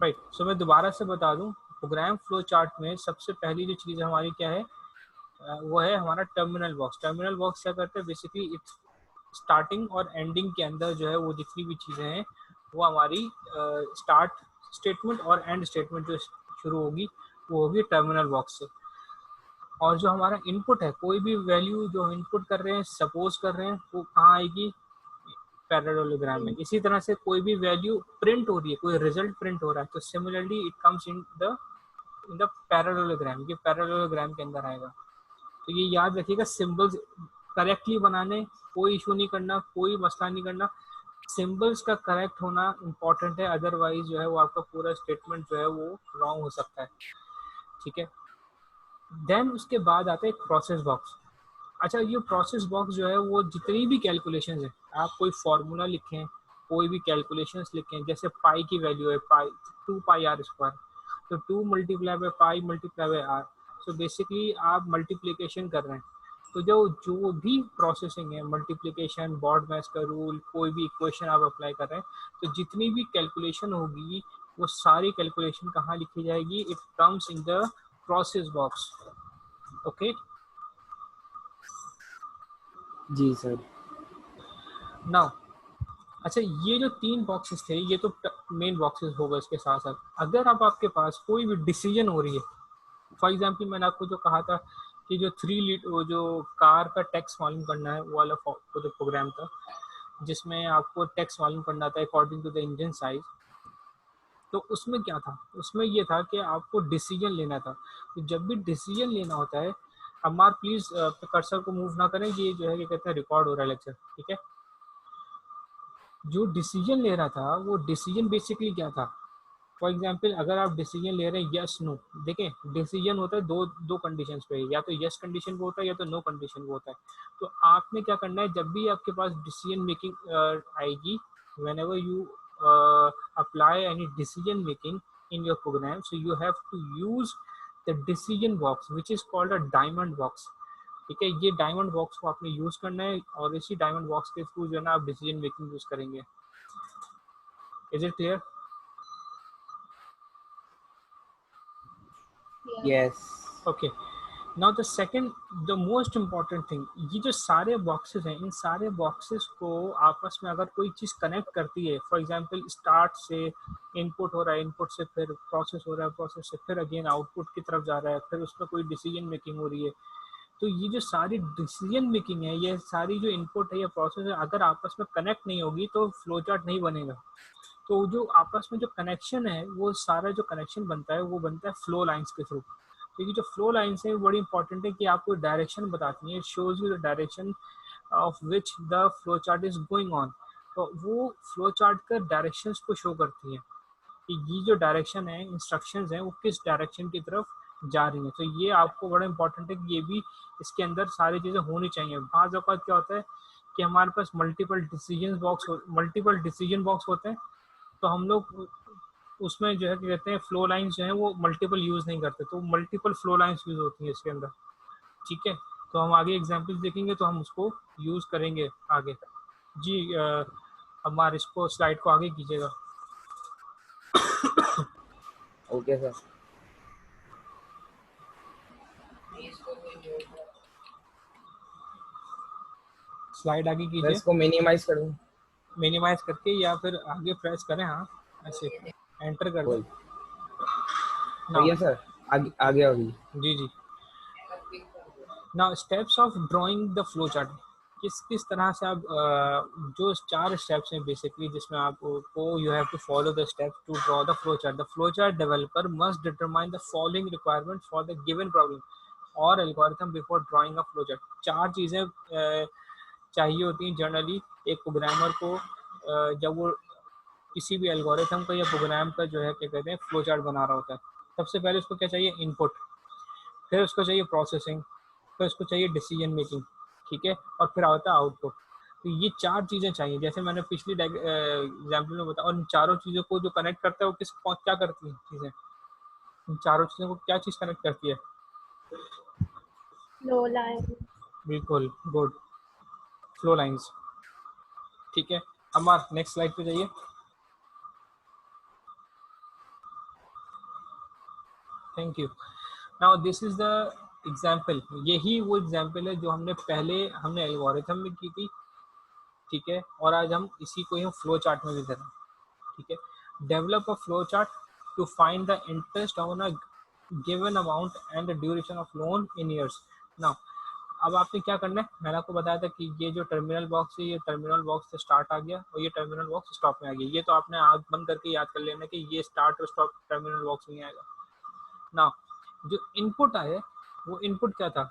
Right. सो मैं दोबारा से बता दूं, प्रोग्राम फ्लो चार्ट में सबसे पहली जो चीज़ हमारी क्या है, वो है हमारा टर्मिनल बॉक्स। टर्मिनल बॉक्स क्या करते हैं, बेसिकली इट्स स्टार्टिंग और एंडिंग के अंदर जो है वो जितनी भी चीज़ें हैं वो हमारी स्टार्ट स्टेटमेंट और एंड स्टेटमेंट जो शुरू होगी वो होगी टर्मिनल बॉक्स से। और जो हमारा इनपुट है, कोई भी वैल्यू जो इनपुट कर रहे हैं, सपोज कर रहे हैं, वो कहाँ आएगी, पैरेललोग्राम में। इसी तरह से कोई भी वैल्यू प्रिंट हो रही है, कोई रिजल्ट प्रिंट हो रहा है, तो similarly it comes in the parallelogram, ये पैरेललोग्राम के अंदर आएगा। तो ये याद रखिएगा, सिंबल्स करेक्टली बनाने, कोई इशू नहीं करना, कोई मसला नहीं करना, सिंबल्स का करेक्ट होना इम्पॉर्टेंट है, अदरवाइज जो है वो आपका पूरा स्टेटमेंट जो है वो रॉन्ग हो सकता है। ठीक है। देन उसके बाद आता है एक प्रोसेस बॉक्स। अच्छा, ये प्रोसेस बॉक्स जो है वो जितनी भी कैलकुलेशंस है, आप कोई फार्मूला लिखें, कोई भी कैलकुलेशंस लिखें, जैसे पाई की वैल्यू है पाई 2 पाई आर स्क्वायर, तो 2 multiply by pi multiply by r, so basically आप मल्टीप्लिकेशन कर रहे हैं। तो जो भी प्रोसेसिंग है, मल्टीप्लिकेशन, बॉड मैच का रूल, कोई भी इक्वेशन आप अप्लाई कर रहे हैं, तो जितनी भी कैलकुलेशन होगी वो सारी कैलकुलेशन कहाँ लिखी जाएगी, it comes in the process box. Okay. जी सर। नाउ अच्छा, ये जो 3 बॉक्सेस थे ये तो मेन बॉक्सेस होगा। इसके साथ साथ अगर अब आपके पास कोई भी डिसीजन हो रही है, फॉर एग्जांपल मैंने आपको जो कहा था कि जो 3 वो जो कार का टैक्स मालूम करना है, वो वाला जो प्रोग्राम था जिसमें आपको टैक्स मालूम करना था according to the engine size, तो उसमें क्या था, उसमें ये था कि आपको डिसीजन लेना था। तो जब भी डिसीजन लेना होता है, अम्मार प्लीज कर्सर को मूव ना करें, ये जो है क्या कहते हैं रिकॉर्ड हो रहा है लेक्चर, ठीक है। जो डिसीजन ले रहा था वो डिसीजन बेसिकली क्या था, फॉर एग्जाम्पल अगर आप डिसीजन ले रहे हैं यस नो, देखें डिसीजन होता है दो कंडीशन पे, या तो यस कंडीशन पे होता है या तो नो कंडीशन पे होता है। तो आपने क्या करना है, जब भी आपके पास डिसीजन मेकिंग आएगी, whenever you apply any decision making in your program, so you have to use the decision box which is called a diamond box. ठीक है, ये डायमंड बॉक्स को आपने यूज करना है और इसी डायमंड बॉक्स के थ्रू जो है ना आप डिसीजन मेकिंग यूज करेंगे। Is it clear? Yes. Okay. Now the second, the most important thing, ये जो सारे बॉक्सेस हैं, इन सारे बॉक्सेस को आपस में अगर कोई चीज़ कनेक्ट करती है, फॉर एग्जांपल स्टार्ट से इनपुट हो रहा है, इनपुट से फिर प्रोसेस हो रहा है, प्रोसेस से फिर अगेन आउटपुट की तरफ जा रहा है, फिर उसमें कोई डिसीजन मेकिंग हो रही है, तो ये जो सारी डिसीजन मेकिंग है, ये सारी जो इनपुट है या प्रोसेस है, अगर आपस में कनेक्ट नहीं होगी तो फ्लो चार्ट नहीं बनेगा। तो जो आपस में जो कनेक्शन है, वो सारा जो कनेक्शन बनता है वो बनता है फ्लो लाइंस के थ्रू। तो ये जो फ्लो लाइंस है बड़ी इंपॉर्टेंट है कि आपको डायरेक्शन बताती है, shows you the direction of which the flow chart is going on. तो वो फ्लो चार्ट का डायरेक्शंस को शो करती है कि ये जो डायरेक्शन है, इंस्ट्रक्शंस हैं, वो किस डायरेक्शन की तरफ जा रही हैं। तो ये आपको बड़ा इंपॉर्टेंट है कि ये भी इसके अंदर सारी चीज़ें होनी चाहिए। बाज़ औक़ात क्या होता है कि हमारे पास मल्टीपल डिसीजन बॉक्स होते हैं, तो हम लोग उसमें जो है क्या कहते हैं फ्लो लाइंस जो है वो मल्टीपल यूज़ नहीं करते, तो मल्टीपल फ्लो लाइंस यूज़ होती हैं इसके अंदर। ठीक है, तो हम आगे एग्जाम्पल्स देखेंगे तो हम उसको यूज़ करेंगे आगे। जी हमारे इसको स्लाइड को आगे कीजिएगा। Okay sir. स्लाइड आगे मैं कीजिए, इसको मिनिमाइज कर दूं? मिनिमाइज करके या फिर आगे प्रेस करें, हाँ ऐसे एंटर कर दें। वही नाउ है सर, आगे आगे अभी। जी जी, now steps of drawing the flow chart. किस तरह से आप जो 4 स्टेप्स हैं बेसिकली, जिसमें आपको you have to follow the steps to draw the flow chart. The flow chart developer must determine the following requirement for the given problem और algorithm before drawing a flow chart. 4 चीज़ें चाहिए होती हैं generally एक programmer को, जब वो किसी भी एल्गोरिथम का या प्रोग्राम का जो है क्या कहते हैं फ्लो चार्ट बना रहा होता है। सबसे पहले उसको क्या चाहिए, इनपुट, फिर उसको चाहिए प्रोसेसिंग, फिर उसको चाहिए डिसीजन मेकिंग, ठीक है, और फिर आता है आउटपुट। तो ये 4 चीज़ें चाहिए, जैसे मैंने पिछली एग्जाम्पल में बताया। और इन चारों चीज़ों को जो कनेक्ट करता है वो क्या करती हैं चीज़ें, इन चारों चीज़ों को क्या चीज़ कनेक्ट करती है? Flow line. बिल्कुल, गुड, फ्लो लाइंस। ठीक है, अमर नेक्स्ट स्लाइड पे जाइए। Thank you. Now this is the example, यही वो एग्जाम्पल है जो हमने एल्गोरिथम में की थी, ठीक है, और आज हम इसी को ही फ्लो चार्ट में भी करें, ठीक है। Develop a flow chart to find the interest on a given amount and the duration of loan in years. Now अब आपने क्या करना है, मैंने आपको बताया था कि ये जो टर्मिनल बॉक्स है, ये टर्मिनल बॉक्स से स्टार्ट आ गया और ये टर्मिनल बॉक्स स्टॉप में आ गया। ये तो आपने आँख बंद करके याद कर लेना कि ये स्टार्ट और स्टॉप टर्मिनल बॉक्स में आएगा। ना जो इनपुट आए वो इनपुट क्या था,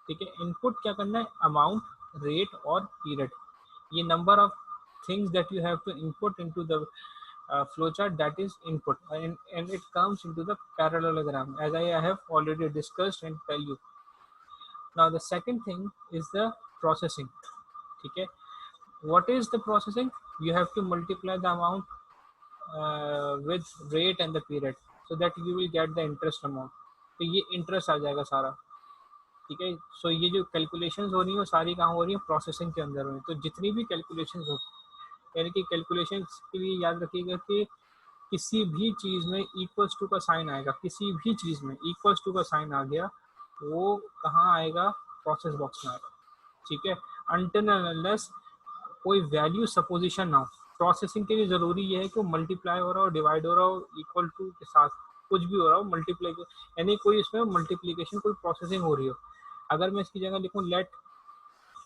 ठीक है। इनपुट क्या करना है, अमाउंट, रेट और पीरियड। ये number of things that you have to input into the flowchart, that is input, and it comes into the parallelogram as I have already discussed and tell you. Now the second thing is the processing, ठीक है। What is the processing? You have to multiply the amount with rate and the period so that you will get the interest amount. तो ये interest आ जाएगा सारा, ठीक है। सो ये जो कैलकुलेशंस हो रही हैं वो सारी कहाँ हो रही हैं, प्रोसेसिंग के अंदर हो रही हैं। तो जितनी भी कैलकुलेशंस हो, यानी कि कैलकुलेशंस के लिए याद रखिएगा कि किसी भी चीज़ में इक्वल्स टू का साइन आएगा, किसी भी चीज़ में इक्वल्स टू का साइन आ गया, वो कहाँ आएगा, प्रोसेस बॉक्स में आएगा, ठीक है। अनटिल अनलेस कोई वैल्यू सपोजिशन ना हो। प्रोसेसिंग के लिए ज़रूरी ये है कि वो मल्टीप्लाई हो रहा हो, डिवाइड हो रहा हो, इक्वल टू के साथ कुछ भी हो रहा हो, मल्टीप्लाई, यानी कोई इसमें मल्टीप्लीकेशन, कोई प्रोसेसिंग हो रही हो। अगर मैं इसकी जगह लिखूँ लेट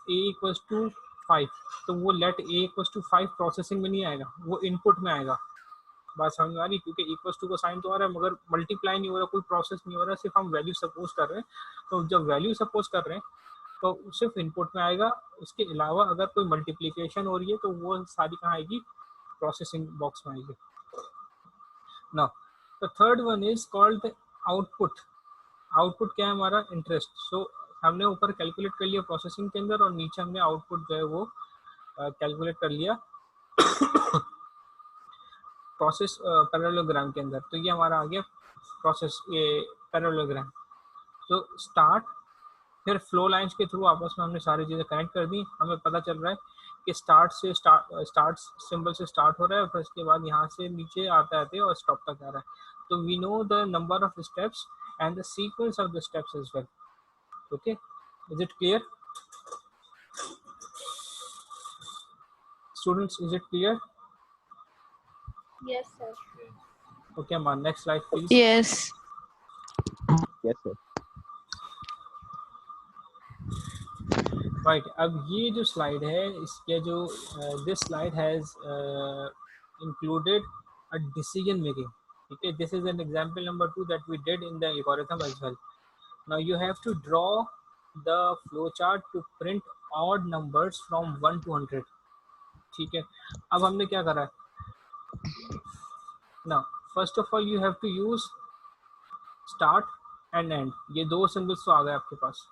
ए इक्वल्स टू 5, तो वो let a equals to 5 processing में नहीं आएगा, वो इनपुट में आएगा। बात समझ में आ रही, क्योंकि इक्वल्स टू का साइन तो आ रहा है मगर मल्टीप्लाई नहीं हो रहा, कोई प्रोसेस नहीं हो रहा, सिर्फ हम वैल्यू सपोज कर रहे हैं। तो जब वैल्यू सपोज कर रहे हैं तो सिर्फ इनपुट में आएगा। उसके अलावा अगर कोई मल्टीप्लिकेशन हो रही है तो वो सारी कहाँ आएगी, प्रोसेसिंग बॉक्स में आएगी। Now the third one is called the output. Output क्या है हमारा, इंटरेस्ट। सो हमने ऊपर कैलकुलेट कर लिया प्रोसेसिंग के अंदर और नीचे हमने आउटपुट जो है वो कैलकुलेट कर लिया प्रोसेस पैरेललोग्राम के अंदर। तो ये हमारा आ गया प्रोसेस, ये पैरेललोग्राम। तो स्टार्ट, फिर फ्लो लाइंस के थ्रू आपस में हमने सारी चीज़ें कनेक्ट कर दी। हमें पता चल रहा है कि स्टार्ट सिंबल से स्टार्ट हो रहा है और फिर उसके बाद यहाँ से नीचे आते आते और स्टॉप तक आ रहा है। तो we know the number of steps and the sequence of the steps as well. Okay, is it clear, students? Is it clear? Yes, sir. Okay, man, next slide please. Yes. Yes, sir. Right, अब ये जो slide है, इसके जो this slide has included a decision making. Okay, this is an example number 2 that we did in the algorithm as well. Now you have to draw the flow chart to print odd numbers from 1 to 100. ठीक है, अब हमने क्या करा है। Now first of all you have to use start and end. ये दो symbols तो आ गए आपके पास,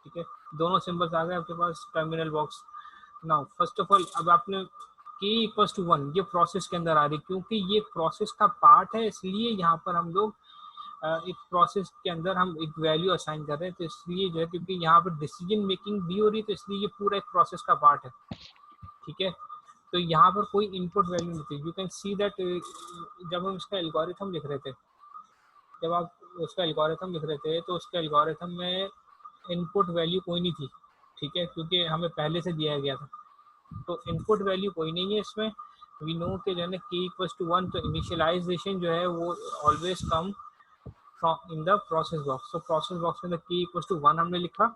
ठीक है, दोनों सिंबल्स आ गए आपके पास terminal box. Now first of all अब आपने k इक्वल्स टू 1 ये प्रोसेस के अंदर आ रही, क्योंकि ये प्रोसेस का पार्ट है, इसलिए यहाँ पर हम लोग एक प्रोसेस के अंदर हम एक वैल्यू असाइन कर रहे हैं। तो इसलिए जो है, क्योंकि यहाँ पर डिसीजन मेकिंग भी हो रही है, तो इसलिए ये पूरा एक प्रोसेस का पार्ट है, ठीक है। तो यहाँ पर कोई इनपुट वैल्यू नहीं थी। यू कैन सी दैट जब हम इसका एल्गोरिथम लिख रहे थे, जब आप उसका एल्गोरिथम लिख रहे थे तो उसके एल्गोरिथम में इनपुट वैल्यू कोई नहीं थी, ठीक है, क्योंकि हमें पहले से दिया गया था। तो इनपुट वैल्यू कोई नहीं है इसमें। वी नो कि जो है ना k इक्वल्स टू 1, तो इनिशियलाइजेशन जो है वो always come from in the process box. So process box में the k equals to 1 हमने लिखा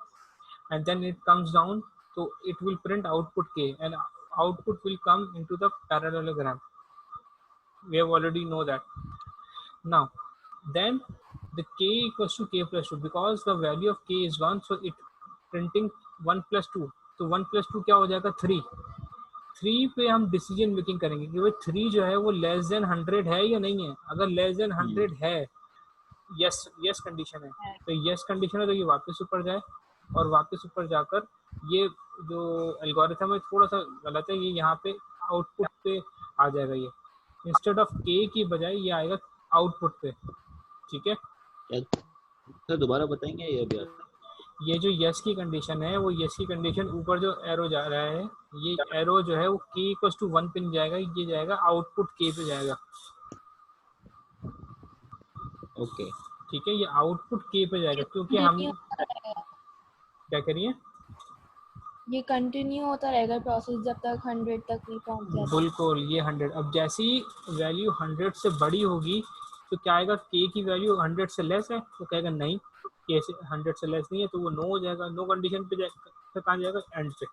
and then it comes down, so it will print output k and output will come into the parallelogram. We have already know that. Now then the k equals to k plus 2, because the value of k is 1, so it printing 1 plus 2, तो 1 plus 2 क्या हो जाएगा 3। 3 पे हम decision making करेंगे कि भाई 3 जो है वो लेस देन 100 है या नहीं है। अगर लेस देन 100 है, यस कंडीशन है, तो यस कंडीशन है तो ये वापस ऊपर जाए और वापस ऊपर जाकर ये जो एल्गोरिथम है थोड़ा सा गलत है, ये यहाँ पे आउटपुट पे आ जाएगा। ये इंस्टेड ऑफ के की बजाय ये आएगा आउटपुट पे, ठीक है। सर दोबारा बताएंगे ये अभी? ये जो यस की कंडीशन है, वो यस की कंडीशन ऊपर जो एरो जा रहा है, ये एरो जो है वो के इक्वल्स टू 1 पे नहीं जाएगा, ये जाएगा आउटपुट के पे जाएगा। ओके, ठीक है, ये आउटपुट के पे जाएगा क्योंकि हम क्या करिए, ये कंटिन्यू होता रहेगा प्रोसेस जब तक 100 तक नहीं पहुंच जाता। बिल्कुल ये 100, अब जैसी वैल्यू 100 से बड़ी होगी तो क्या आएगा, के की वैल्यू 100 से लेस है तो कहेगा नहीं, के से 100 से लेस नहीं है, तो वो नो हो जाएगा, नो कंडीशन पे जाएगा, फिर कहाँ जाएगा, एंड पे।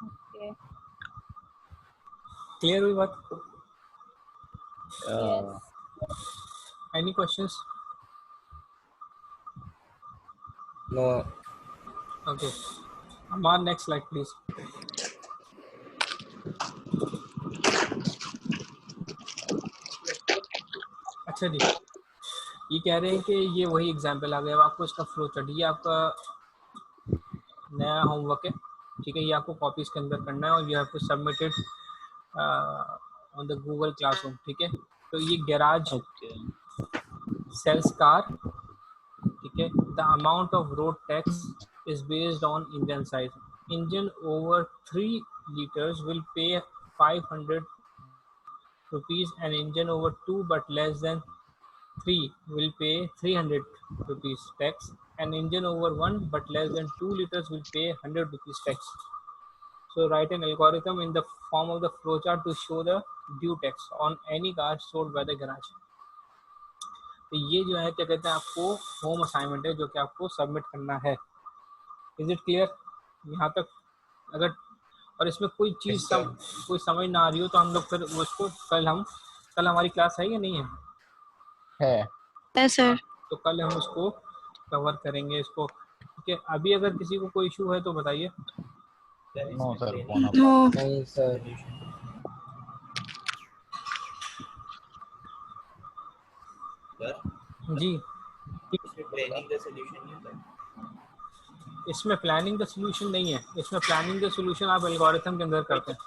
ओके क्लियर हुई बात? Yes any questions? No okay, हमारा नेक्स्ट स्लाइड प्लीज। अच्छा जी, ये कह रहे हैं कि ये वही एग्जाम्पल आ गया, अब आपको इसका फ्लो चार्ट, ये आपका नया होमवर्क है, ठीक है, ये आपको कॉपीज के अंदर करना है और you have to submitted on the Google Classroom, ठीक है। तो ये गैराज ओके सेल्स कार, ठीक है, the amount of road tax is based on engine size, engine over 3 liters will pay 500 rupees, and engine over 2 but less than 3 will pay 300 rupees tax, and engine over 1 but less than 2 liters will pay 100 rupees tax. So write an algorithm in the form of the flowchart to show the due tax on any car sold by the garage. तो ये जो है क्या कहते हैं, आपको home assignment है जो कि आपको सबमिट करना है। इज इट क्लियर यहाँ तक? अगर और इसमें कोई चीज़ कोई समझ ना आ रही हो तो हम लोग फिर उसको कल हमारी क्लास है या नहीं है? है सर। तो कल हम उसको कवर करेंगे इसको, ठीक है। अभी अगर किसी को कोई इशू है तो बताइए। नो सर नो नहीं सर जी, ट्रेनिंग का सॉल्यूशन नहीं होता। इसमें प्लानिंग का सोल्यूशन नहीं है, इसमें प्लानिंग का सोल्यूशन आप एल्गोरिथम के अंदर करते हैं।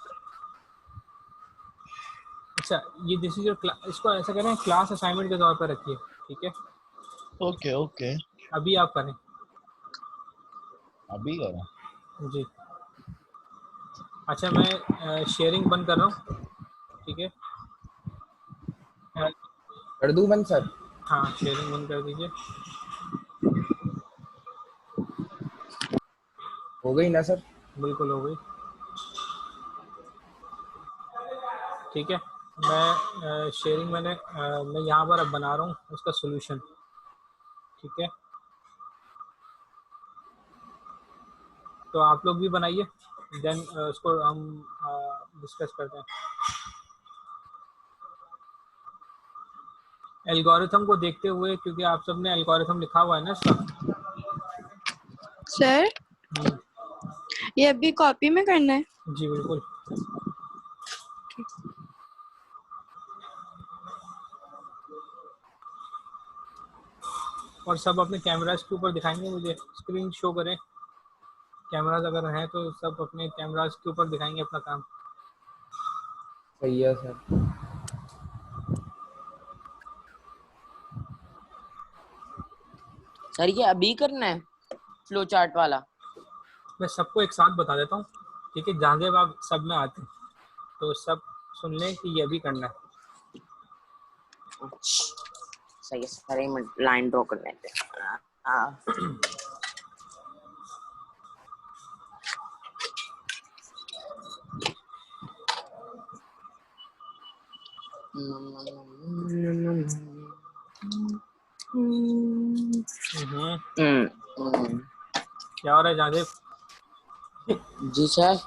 अच्छा, ये दिस इज योर, इसको ऐसा करें क्लास असाइनमेंट के तौर पर रखिए, ठीक है। ओके ओके अभी आप करें। अभी करें जी, अच्छा मैं शेयरिंग बंद कर रहा हूँ, ठीक है। कर दूं बंद सर? हाँ, शेयरिंग बंद कर दीजिए। हो गई ना सर? बिल्कुल हो गई, ठीक है। मैं शेयरिंग मैं यहाँ पर अब बना रहा हूँ उसका सोल्यूशन, ठीक है। तो आप लोग भी बनाइए, देन उसको हम डिस्कस करते हैं। एल्गोरिथम को देखते हुए, क्योंकि आप सबने एल्गोरिथम लिखा हुआ है ना इसका। सर ये अभी कॉपी में करना है? जी बिल्कुल। और सब अपने कैमराज के ऊपर दिखाएंगे, मुझे स्क्रीन शो करें, कैमराज अगर हैं तो सब अपने कैमराज के ऊपर दिखाएंगे अपना काम। सही है सर। सर ये अभी करना है फ्लो चार्ट वाला? मैं सबको एक साथ बता देता हूँ, ठीक है, जहाँ जब आप सब में आते हैं तो सब सुन लें कि ये अभी करना है। सही है सर, एक मिनट लाइन ड्रॉ करने थे। क्या हो रहा है जहाँ? जी सर।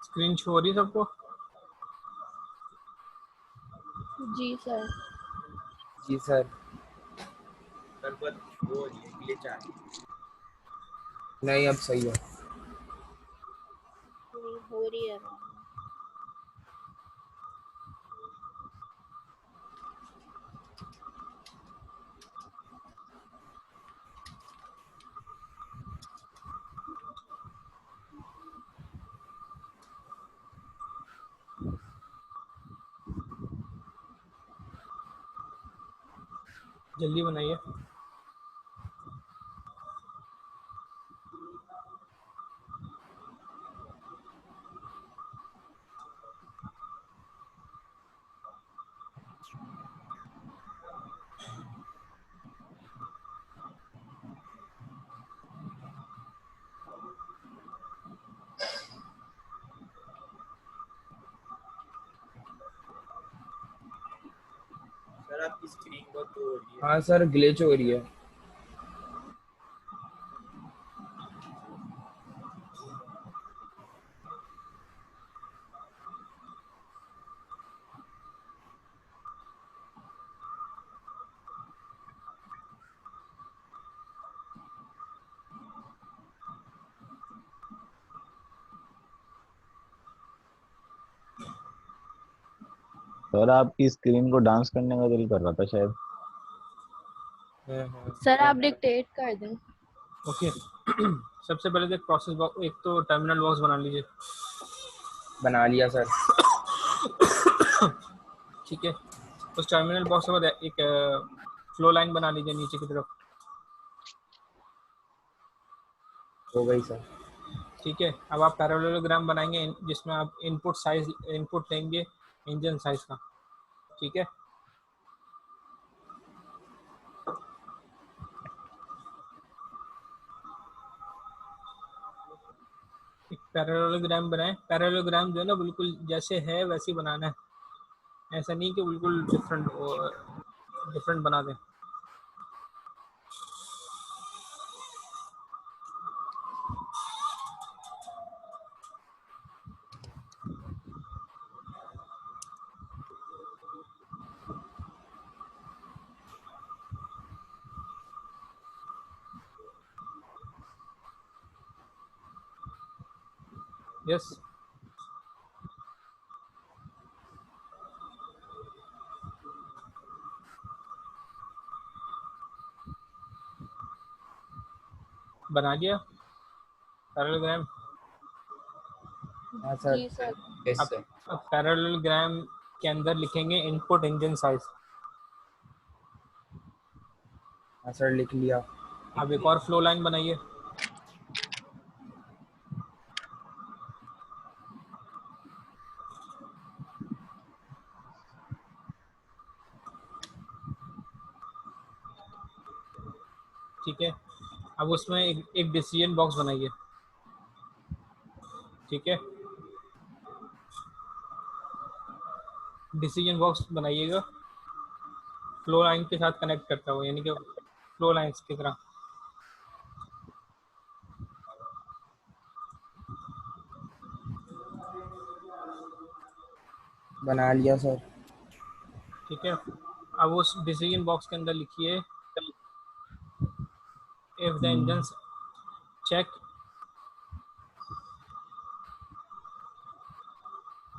स्क्रीन शो हो रही है सबको? जी सर। जी सर। सर पर वो हो रही है, ग्लिच आ रही है। नहीं, अब सही है। नहीं हो रही है मैम। जल्दी बनाइए। सर आपकी स्क्रीन बहुत वो हो रही है। हाँ सर, ग्लिच हो रही है। सर आपकी स्क्रीन को डांस करने का दिल कर रहा था शायद। सर आप डिक्टेट कर दें। ओके। सबसे पहले तो एक प्रोसेस बॉक्स, एक तो टर्मिनल बॉक्स बना लीजिए। बना लिया सर। ठीक है, उस टर्मिनल बॉक्स के बाद एक फ्लो लाइन बना लीजिए नीचे की तरफ। हो गई सर। ठीक है, अब आप पैरेललोग्राम बनाएंगे जिसमें आप इनपुट लेंगे इंजन साइज का। ठीक है, एक पैरेललोग्राम बनाएं। पैरेललोग्राम जो है ना बिल्कुल जैसे है वैसे ही बनाना है, ऐसा नहीं कि बिल्कुल डिफरेंट बना दें। यस, बना दिया पैरेललोग्राम। हाँ सर। जी सर। यस अब सर। अब पैरेललोग्राम के अंदर लिखेंगे इनपुट इंजन साइज। हाँ सर, लिख लिया। अब एक और फ्लो लाइन बनाइए। ठीक है, अब उसमें एक डिसीजन बॉक्स बनाइए। ठीक है, डिसीजन बॉक्स बनाइएगा फ्लो लाइन के साथ कनेक्ट करता हुआ, यानी कि फ्लो लाइन्स की तरह। बना लिया सर। ठीक है, अब उस डिसीजन बॉक्स के अंदर लिखिए if the engine check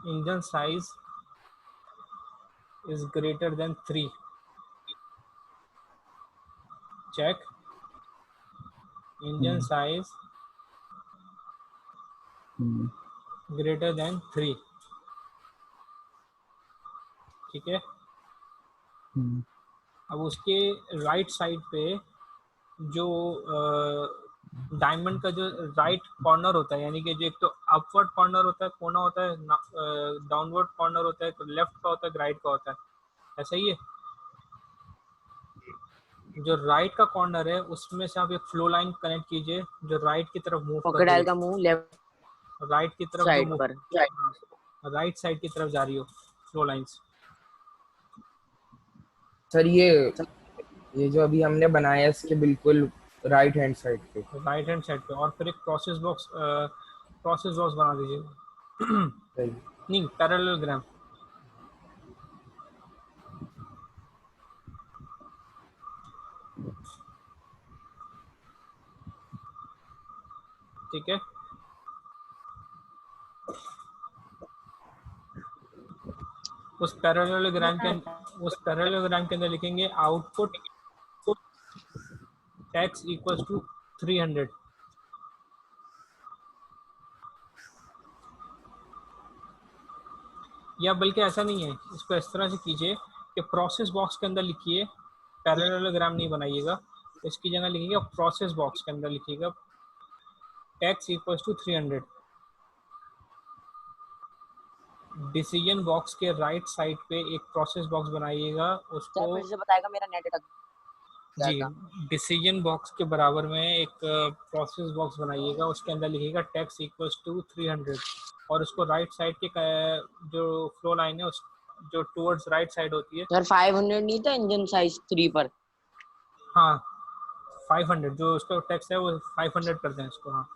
engine size is greater than 3, check engine size greater than 3। ठीक है, अब उसके राइट साइड पे जो डायमंड का जो राइट कॉर्नर होता है, यानी कि जो एक तो अपवर्ड कॉर्नर होता है, कोना होता है, डाउनवर्ड कॉर्नर होता है, लेफ्ट का होता है, राइट का होता है, ऐसा ही है। जो राइट का कॉर्नर है उसमें से आप एक फ्लो लाइन कनेक्ट कीजिए जो राइट की तरफ मूव कर रही क्रोकोडाइल का हो, मुंह लेफ्ट राइट की तरफ जो साइड मूव, पर। राइट साइड की तरफ जा रही हो फ्लो लाइंस। सर ये जो अभी हमने बनाया है इसके बिल्कुल राइट हैंड साइड पे। राइट हैंड साइड पे, और फिर एक प्रोसेस बॉक्स बना दीजिए। सही। नहीं, पैरेललोग्राम। ठीक है, उस पैरेललोग्राम के अंदर लिखेंगे आउटपुट x इक्वल्स टू 300। या बल्कि ऐसा नहीं है, इसको इस तरह से कीजिए कि प्रोसेस बॉक्स के अंदर लिखिए, पैरेललोग्राम नहीं बनाइएगा, इसकी जगह लिखिएगा प्रोसेस बॉक्स के अंदर लिखिएगा x equals to 300। Decision box के राइट साइड पे एक प्रोसेस बॉक्स बनाइएगा, सर उसको फिर से बताएगा, मेरा नेट अटक गया जी था। डिसीजन बॉक्स के बराबर में एक प्रोसेस बॉक्स बनाइएगा, उसके अंदर लिखिएगा टेक्स इक्वल्स टू 300 और उसको राइट साइड के जो फ्लो लाइन है उस जो टुवर्ड्स राइट साइड होती है, सर 500 नहीं था इंजन साइज 3 पर? हाँ 500 जो उसका टेक्स है वो 500 कर दें इसको। हाँ,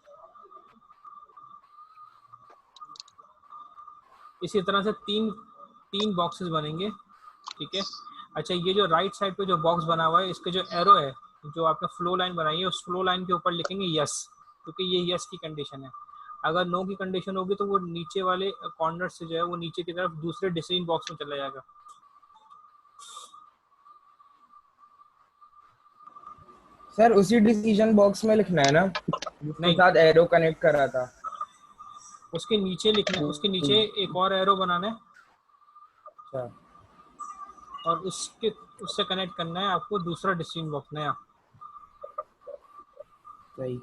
इसी तरह से तीन बॉक्सेस बनेंगे, ठीक है। अच्छा, ये जो राइट साइड पे जो बॉक्स बना हुआ है, इसके जो एरो है, जो आपने फ्लो लाइन बनाई है, उस फ्लो लाइन के ऊपर लिखेंगे यस, क्योंकि ये यस की कंडीशन है। अगर नो की कंडीशन होगी तो वो नीचे वाले कॉर्नर से जो है वो नीचे की तरफ दूसरे डिसीजन बॉक्स में चला जाएगा। सर उसी डिसीजन बॉक्स में लिखना है ना, जिसके नहीं, साथ एरो कनेक्ट करा था? उसके नीचे लिखना है, उसके नीचे एक और एरो बनाना है अच्छा, और उससे कनेक्ट करना है आपको दूसरा डिसीजन बॉक्स नया। सही।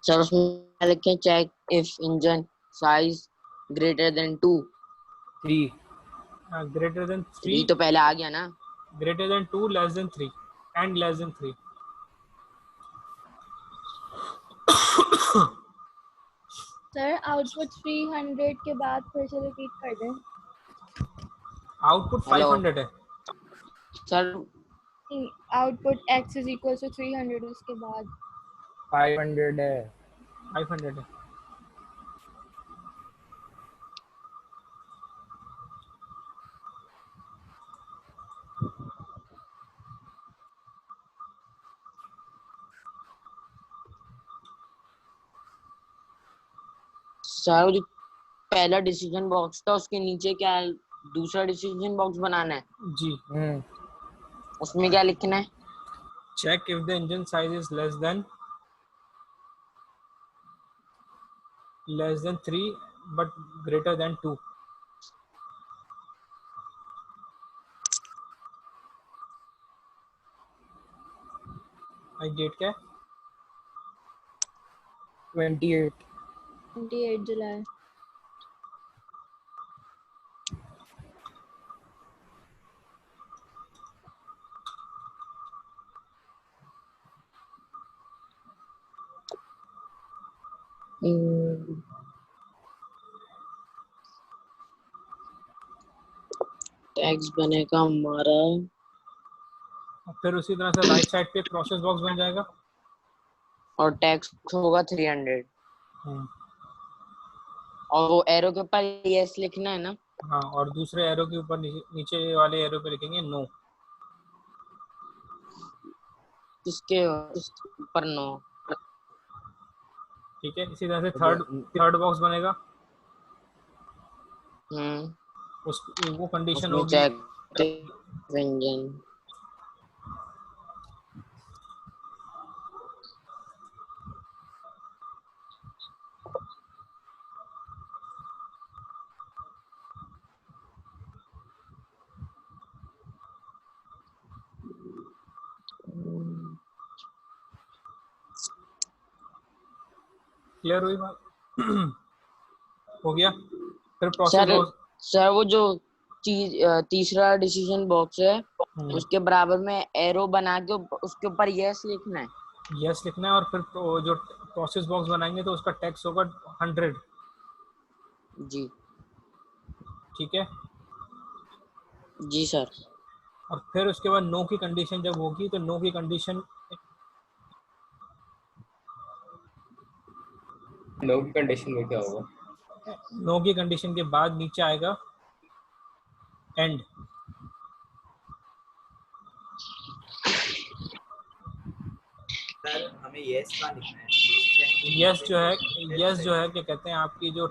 सर उसमें लिखें check if engine size greater than 2। 3। Greater than 3 3, तो पहले आ गया ना। Greater than 2, less than 3 and less than 3। Sir output 300 के बाद फिर से रिपीट कर दें। आउटपुट हेलो 500 है sir, output x is equal to 300 उसके बाद 500 है। 500 है। सर जो पहला डिसीजन बॉक्स था उसके नीचे क्या दूसरा डिसीजन बॉक्स बनाना है, जी, उसमें क्या लिखना है? check if the engine size is less than 3 but greater than 2। आई डेट क्या है? 28 जुलाई। टैक्स बनेगा हमारा, फिर उसी तरह से राइट साइड पे प्रोसेस बॉक्स बन जाएगा और टैक्स होगा 300 हम्म, और वो एरो के ऊपर यस लिखना है ना। हाँ, और दूसरे एरो के ऊपर नीचे वाले एरो पे लिखेंगे नो। किसके ऊपर नो? ठीक है, इसी तरह से थर्ड बॉक्स बनेगा, उस वो कंडीशन उसमें होगी चेक इंजन क्लियर हुई बात? हो गया। फिर प्रोसेस सर बॉक्स, सर वो जो चीज तीसरा डिसीजन बॉक्स है उसके बराबर में एरो बना के उसके ऊपर यस लिखना है। यस लिखना है और फिर जो प्रोसेस बॉक्स बनाएंगे तो उसका टैक्स होगा 100। जी ठीक है, जी सर। और फिर उसके बाद नो की कंडीशन जब होगी तो नो की कंडीशन में क्या होगा? नो की कंडीशन के बाद नीचे आएगा एंड। सर हमें यस का लिखना है। यस जो है क्या कहते हैं, आपकी जो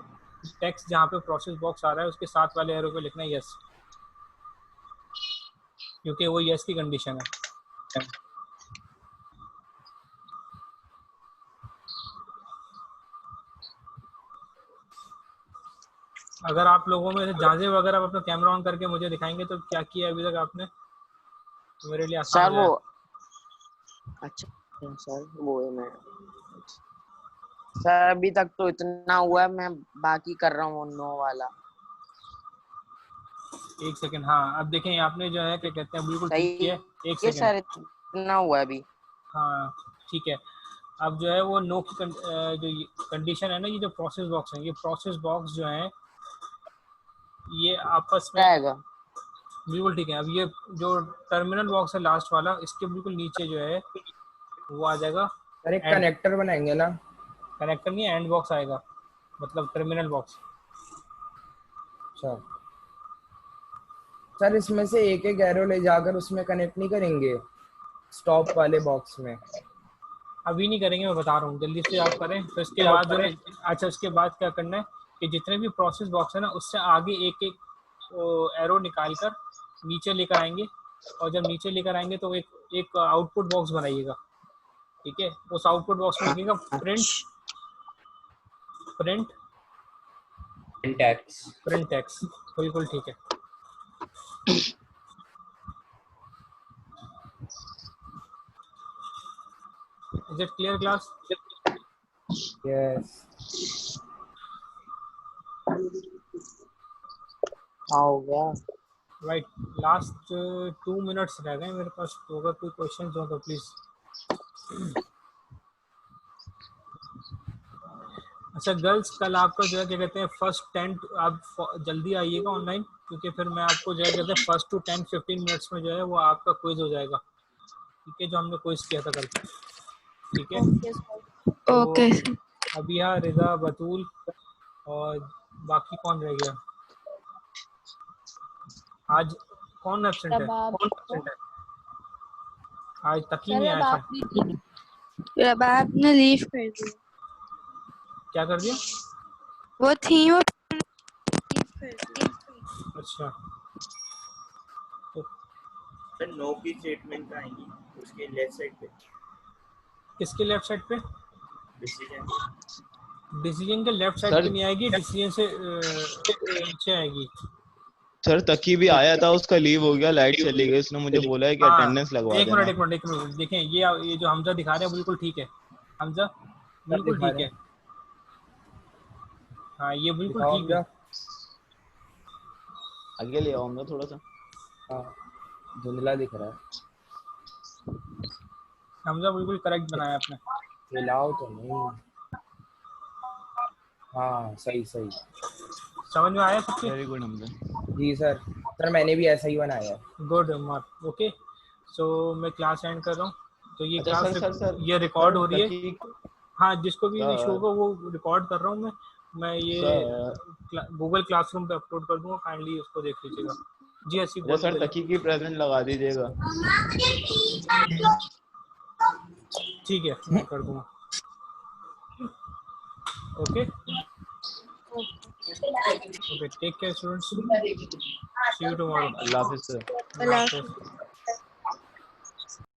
टेक्स्ट जहाँ पे प्रोसेस बॉक्स आ रहा है उसके साथ वाले एरो पे लिखना है यस, क्योंकि वो यस की कंडीशन है। अगर आप लोगों में से जाजे वगैरह अपना कैमरा ऑन करके मुझे दिखाएंगे तो क्या किया अभी तक आपने, तो मेरे लिए आसान सर हो वो जाएगा। अच्छा सर वो है मैं सर अभी तक तो इतना हुआ है, मैं बाकी कर रहा हूँ 9 वाला। एक सेकंड, हाँ अब देखें आपने जो है क्या कहते हैं बिल्कुल ठीक सही किया है। एक ये सेकंड, सर इतना हुआ है अभी। हाँ ठीक है। अब जो है वो नो की जो कंडीशन है ना, ये जो प्रोसेस बॉक्स है, ये प्रोसेस बॉक्स जो है ये आपस में आएगा बिल्कुल ठीक है। अब ये जो टर्मिनल बॉक्स है लास्ट वाला, इसके बिल्कुल नीचे जो है वो आ जाएगा सर एक एंड, कनेक्टर बनाएंगे ना? कनेक्टर नहीं, एंड बॉक्स आएगा, मतलब टर्मिनल बॉक्स। अच्छा सर, इसमें से एक एक एरो ले जाकर उसमें कनेक्ट नहीं करेंगे स्टॉप वाले बॉक्स में? अभी नहीं करेंगे, मैं बता रहा हूँ, जल्दी से आप करें। तो इसके बाद जो है, अच्छा इसके बाद क्या करना है कि जितने भी प्रोसेस बॉक्स है ना उससे आगे एक एक एरो निकाल कर नीचे लेकर आएंगे, और जब नीचे लेकर आएंगे तो एक आउटपुट बॉक्स बनाइएगा, ठीक है। उस आउटपुट बॉक्स में लिखिएगा print print syntax. Print text, बिल्कुल ठीक है। Is it clear class? Yes हाँ हो गया। राइट, लास्ट 2 मिनट्स रह गए मेरे पास, तो अगर कोई क्वेश्चन हो तो प्लीज। अच्छा गर्ल्स, कल आपका जो है क्या कहते हैं फर्स्ट 10 आप जल्दी आइएगा ऑनलाइन, क्योंकि फिर मैं आपको जो है कहते हैं फर्स्ट टू 10-15 मिनट्स में जो है वो आपका क्विज हो जाएगा, ठीक है, जो हमने क्विज किया था कल, ठीक है। Okay sir. तो ओके सर। अबिया, रिदा, बतूल और बाकी कौन रह गया आज? कौन एब्सेंट है? रबाब आज तक ही सर, नहीं आया था। रबाब ने लीव कर दिया। क्या कर दिया? वो थी वो लीव कर दिया। अच्छा, तो सर नो की स्टेटमेंट आएंगी उसके लेफ्ट साइड पे किसके लेफ्ट साइड पे? डिसीजन। डिसीजन के लेफ्ट साइड सर पे नहीं आएगी, डिसीजन से नीचे आएगी। सर तकी भी आया था, उसका लीव हो गया, लाइट चली गई, उसने मुझे बोला है कि हाँ अटेंडेंस लगवा एक देना। मिनट देखें, ये जो हमजा दिखा रहे हैं बिल्कुल ठीक है। हमजा बिल्कुल दिखा ठीक रहे है, हाँ ये बिल्कुल दिखाओ ठीक है। हमजा। आगे ले आओ मैं थोड़ा सा। हाँ धुंधला दिख रहा है। हमजा बिल्कुल करेक्ट बनाया आपने। हिलाओ तो नहीं। हाँ सही सही। समझ में आया सबके? Very good Hamza. जी सर, सर मैंने भी ऐसा ही बनाया है। Good mark, okay. सो मैं क्लास एंड कर रहा हूँ, तो ये अच्छा क्लास सर ये रिकॉर्ड हो रही है। तकी हाँ जिसको भी सर, इशू होगा वो रिकॉर्ड कर रहा हूँ मैं ये सर गूगल क्लासरूम पे अपलोड कर दूंगा, काइंडली उसको देख लीजिएगा। जी ऐसी अच्छा सर बोलिए। तकी की प्रेजेंट लगा दीजिएगा। ठीक है मैं कर दूंगा, okay okay. Take care students, see you tomorrow. अल्लाह हाफिज सर। अल्लाह हाफिज़।